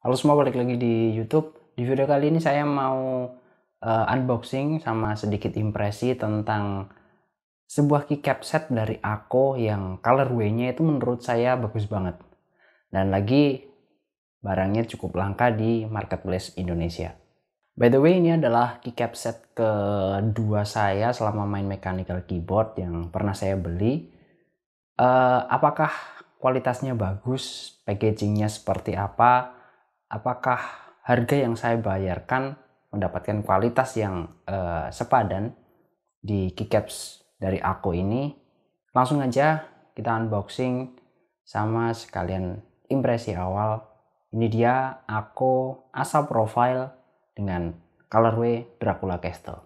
Halo semua, balik lagi di YouTube. Di video kali ini saya mau unboxing sama sedikit impresi tentang sebuah keycap set dari Ako yang colorway-nya itu menurut saya bagus banget. Dan lagi barangnya cukup langka di marketplace Indonesia. By the way, ini adalah keycap set kedua saya selama main mechanical keyboard yang pernah saya beli. Apakah kualitasnya bagus? Packagingnya seperti apa? Apakah harga yang saya bayarkan mendapatkan kualitas yang sepadan di keycaps dari Ako ini? Langsung aja kita unboxing sama sekalian impresi awal. Ini dia Ako Asa Profile dengan colorway Dracula Castle.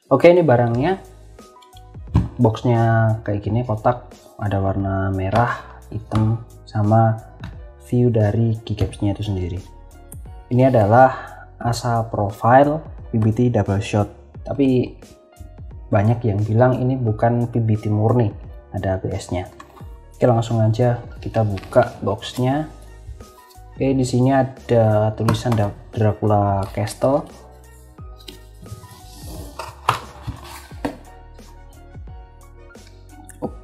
Oke, ini barangnya. Boxnya kayak gini, kotak, ada warna merah, hitam, sama view dari keycapsnya itu sendiri. Ini adalah Asa Profile PBT double shot, tapi banyak yang bilang ini bukan PBT murni, ada ABS-nya. Oke, langsung aja kita buka boxnya. Oke, di sini ada tulisan Dracula Castle.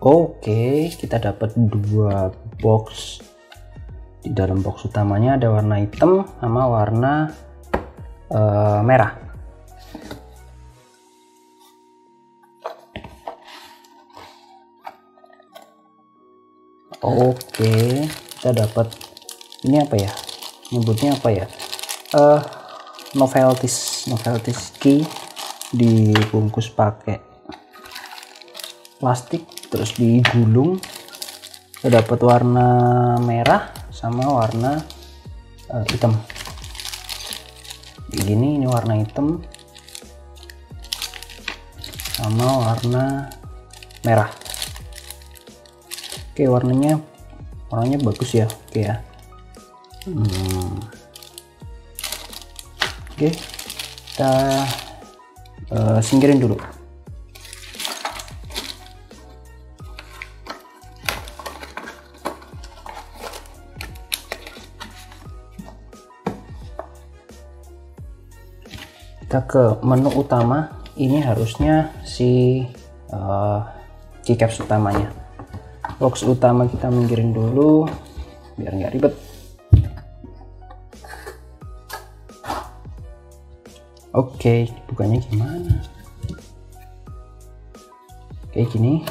Oke, kita dapat dua box. Di dalam box utamanya ada warna hitam sama warna merah. Oke, kita dapat ini apa ya? Nyebutnya apa ya? Novelties key dibungkus pakai plastik, terus digulung. Kita dapat warna merah sama warna hitam. Begini, ini warna hitam sama warna merah. Oke, warnanya bagus ya. Oke ya. Oke, kita singkirin dulu. Kita ke menu utama. Ini harusnya si keycaps utamanya. Box utama kita minggirin dulu biar nggak ribet. Oke, bukanya gimana? Kayak gini.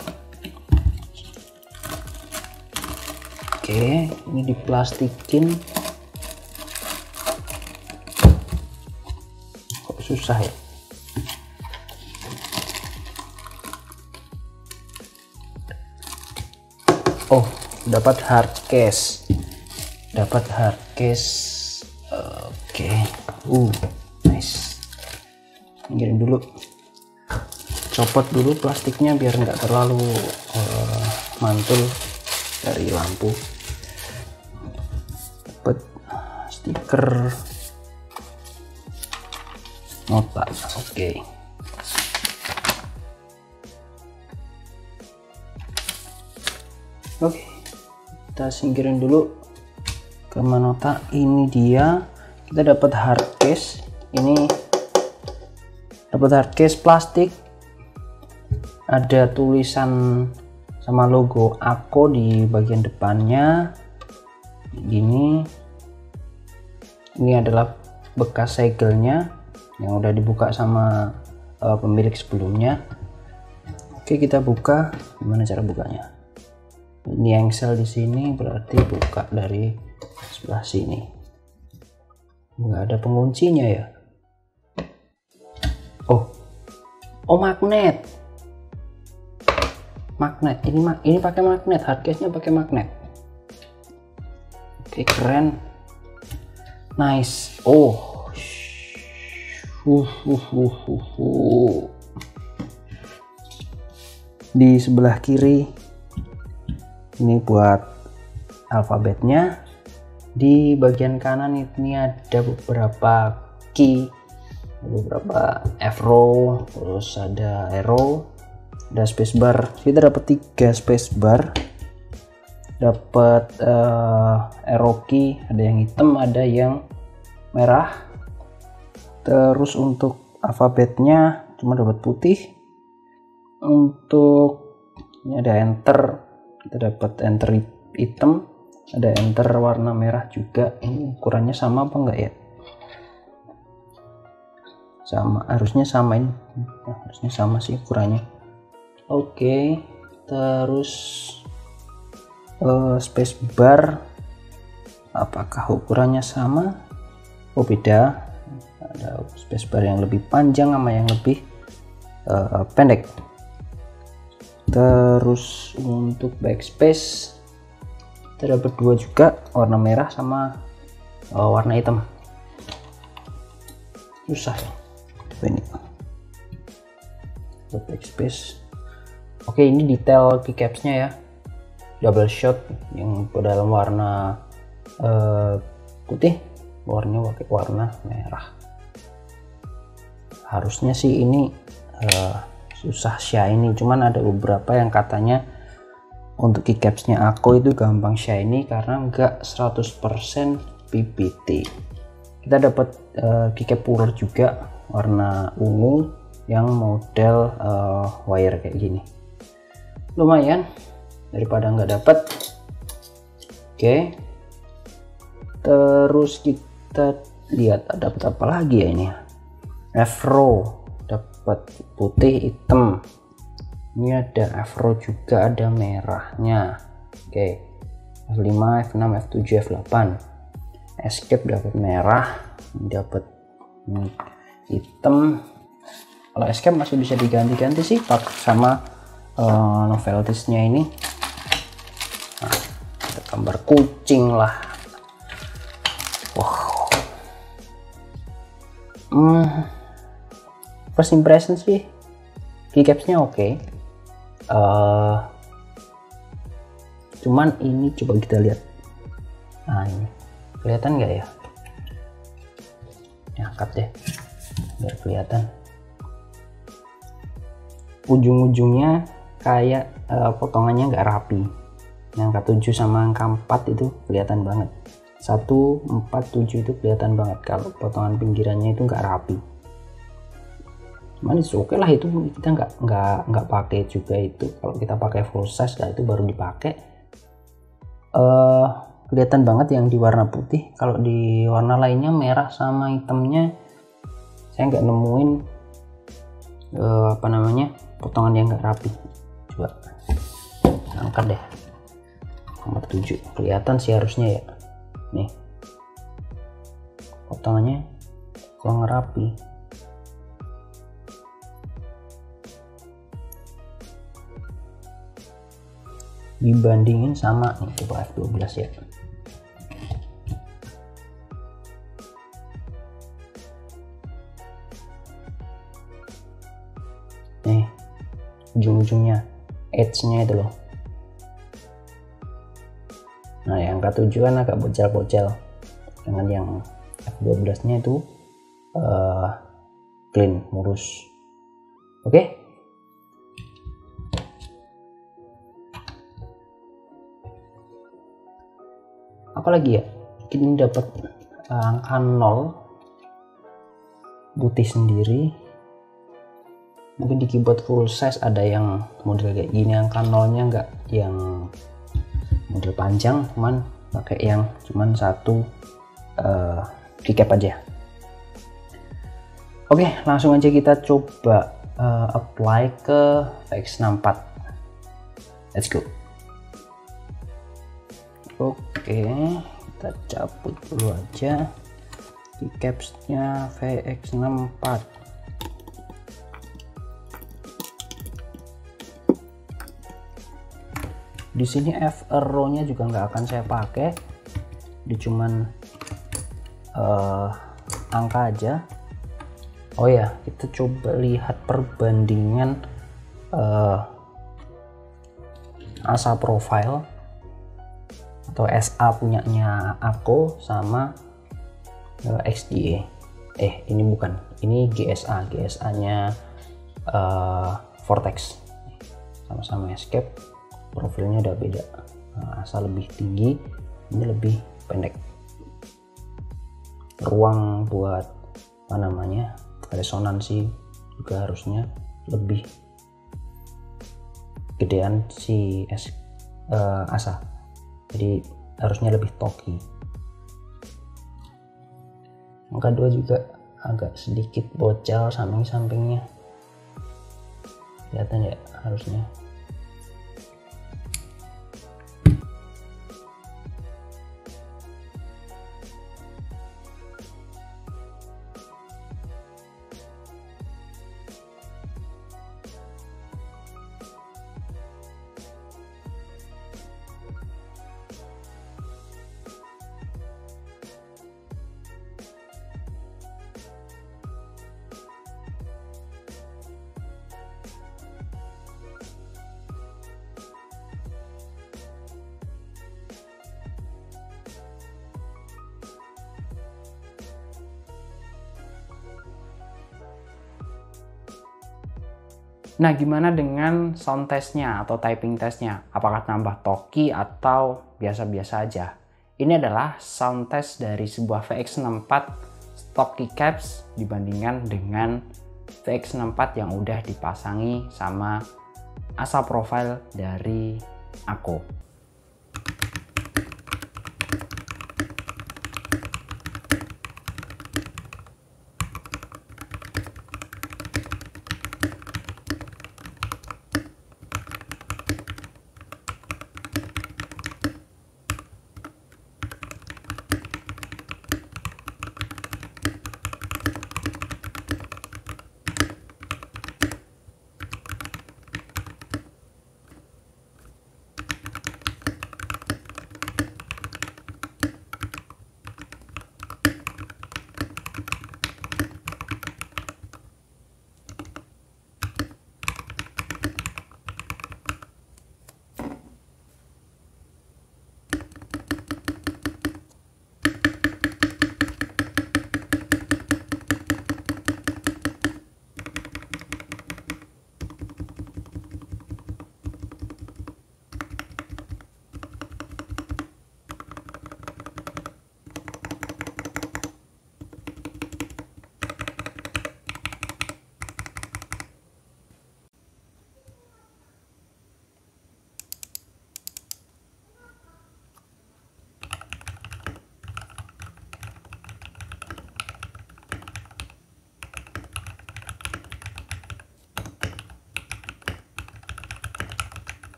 Oke, ini diplastikin. Susah ya. Oh, dapat hard case. Oke. Nice. Pinggirin dulu. Copot dulu plastiknya biar nggak terlalu mantul dari lampu. Dapat stiker nota. Oke. Oke, kita singkirin dulu ke nota. Ini dia, kita dapat hard case. Ini dapat hard case plastik, ada tulisan sama logo Ako di bagian depannya. Ini adalah bekas segelnya yang udah dibuka sama pemilik sebelumnya. Oke, kita buka. Gimana cara bukanya? Ini engsel di sini, berarti buka dari sebelah sini. Nggak ada penguncinya ya? Oh, magnet. Ini pakai magnet. Hardcase-nya pakai magnet. Oke, keren. Nice. Di sebelah kiri ini buat alfabetnya. Di bagian kanan ini ada beberapa key, beberapa arrow, terus ada arrow, ada spacebar. Kita dapat 3 spacebar, dapat arrow key, ada yang hitam, ada yang merah. Terus untuk alfabetnya cuma dapat putih. Untuk ini ada enter, kita dapat enter hitam, ada enter warna merah juga. Ini ukurannya sama apa enggak ya? Sama, harusnya sama ini. Nah, harusnya sama sih ukurannya. Oke, terus spacebar, apakah ukurannya sama? Oh, beda. Ada spacebar yang lebih panjang sama yang lebih pendek. Terus untuk backspace kita dapat 2 juga, warna merah sama warna hitam. Susah ya ini buat backspace. Oke, ini detail keycapsnya ya, double shot yang dalam warna putih, warnanya pakai warna merah. Harusnya sih ini susah shiny, cuman ada beberapa yang katanya untuk keycapsnya aku itu gampang shiny karena enggak 100% PPT. Kita dapat keycap purer juga warna ungu yang model wire kayak gini. Lumayan daripada nggak dapat. Oke, terus kita lihat dapat apa lagi ya ini. Afro dapat putih hitam. Ini ada afro juga, ada merahnya. Oke, F5, F6, F7, F8. Escape dapat merah, dapat hitam. Kalau escape masih bisa diganti-ganti sih pakai sama noveltisnya ini. Nah, ada gambar kucing lah. Wow. First impression sih keycapsnya oke. Cuman ini coba kita lihat. Nah, ini kelihatan nggak ya? Angkat deh biar kelihatan. Ujung-ujungnya kayak potongannya nggak rapi. Yang angka 7 sama angka 4 itu kelihatan banget. 1, 4, 7 itu kelihatan banget kalau potongan pinggirannya itu nggak rapi. Manis oke lah, itu kita nggak pakai juga itu. Kalau kita pakai full size lah itu baru dipakai. Kelihatan banget yang di warna putih. Kalau di warna lainnya merah sama hitamnya saya nggak nemuin apa namanya potongan yang nggak rapi. Coba angkat deh nomor 7, kelihatan sih harusnya ya. Nih potongannya kurang rapi. Dibandingin sama nih, coba F12 ya. Nih ujung-ujungnya edge-nya itu loh. Nah, yang ke-7 kan agak bocel-bocel, dengan yang F12 nya itu clean, mulus. Oke. Apalagi ya, ini dapat angka 0 putih sendiri. Mungkin di keyboard full size ada yang model kayak gini, angka 0-nya enggak yang model panjang, cuman pakai yang cuman satu keycap aja. Oke, langsung aja kita coba apply ke VX64. Let's go. Oke, kita cabut dulu aja keycapsnya VX64. Di sini F arrow-nya juga nggak akan saya pakai, di cuman angka aja. Oh ya, kita coba lihat perbandingan ASA Profile atau SA punyanya Ako sama XDA. Ini bukan, ini GSA nya Vortex, sama-sama Escape, profilnya udah beda. ASA lebih tinggi, ini lebih pendek. Ruang buat apa namanya resonansi juga harusnya lebih gedean si ASA, jadi harusnya lebih talky. Yang kedua juga agak sedikit bocel samping-sampingnya, kelihatan ya harusnya. Nah, gimana dengan sound testnya atau typing testnya? Apakah tambah talky atau biasa-biasa aja? Ini adalah sound test dari sebuah VX64 stock keycaps dibandingkan dengan VX64 yang udah dipasangi sama ASA Profile dari Ako.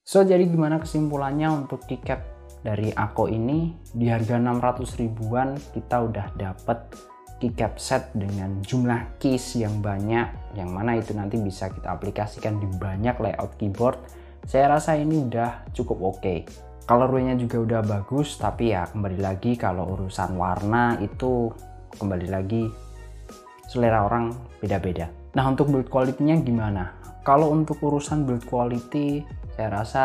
So, jadi gimana kesimpulannya untuk keycap dari Ako ini? Di harga 600 ribuan kita udah dapet keycap set dengan jumlah keys yang banyak, yang mana itu nanti bisa kita aplikasikan di banyak layout keyboard. Saya rasa ini udah cukup oke. Colorway-nya juga udah bagus, tapi ya kembali lagi kalau urusan warna itu kembali lagi selera orang beda-beda. Nah, untuk build quality-nya gimana? Kalau untuk urusan build quality, saya rasa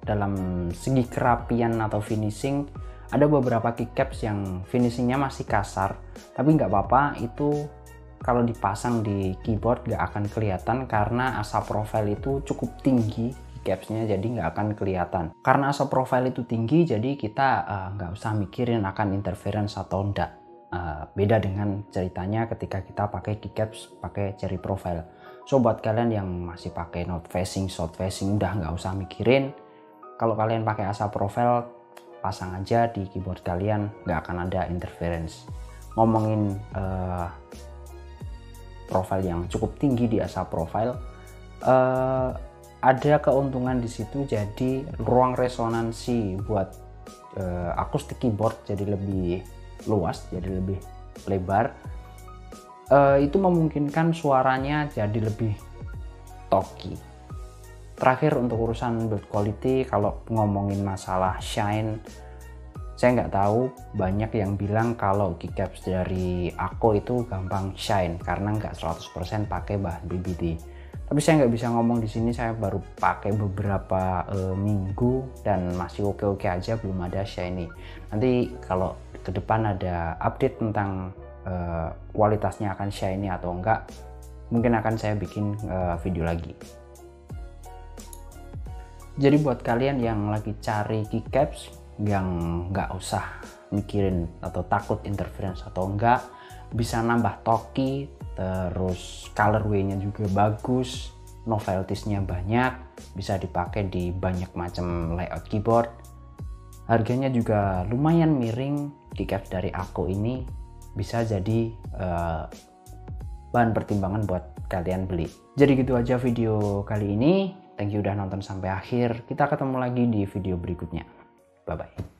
dalam segi kerapian atau finishing Ada beberapa keycaps yang finishingnya masih kasar, tapi nggak apa-apa, itu kalau dipasang di keyboard nggak akan kelihatan karena asap profile itu cukup tinggi keycapsnya, jadi nggak akan kelihatan. Karena asap profile itu tinggi, jadi kita nggak usah mikirin akan interference atau enggak. Beda dengan ceritanya ketika kita pakai keycaps pakai cherry profile. So buat kalian yang masih pakai north facing, south facing, udah nggak usah mikirin. Kalau kalian pakai asap profile, pasang aja di keyboard kalian, nggak akan ada interference. Ngomongin profile yang cukup tinggi di asap profile, ada keuntungan di situ, jadi ruang resonansi buat akustik keyboard jadi lebih luas, jadi lebih lebar. Itu memungkinkan suaranya jadi lebih talky. Terakhir untuk urusan build quality, kalau ngomongin masalah shine, saya nggak tahu, banyak yang bilang kalau keycaps dari Akko itu gampang shine karena nggak 100% pakai bahan BBT. Tapi saya nggak bisa ngomong di sini, saya baru pakai beberapa minggu dan masih oke-oke aja, belum ada shiny. Nanti kalau ke depan ada update tentang kualitasnya akan shiny atau enggak, mungkin akan saya bikin video lagi. Jadi buat kalian yang lagi cari keycaps yang nggak usah mikirin atau takut interference atau enggak, bisa nambah talky, terus colorway-nya juga bagus, novelties-nya banyak, bisa dipakai di banyak macam layout keyboard. Harganya juga lumayan miring. Keycaps dari Akko ini bisa jadi bahan pertimbangan buat kalian beli. Jadi gitu aja video kali ini. Thank you udah nonton sampai akhir. Kita ketemu lagi di video berikutnya. Bye bye.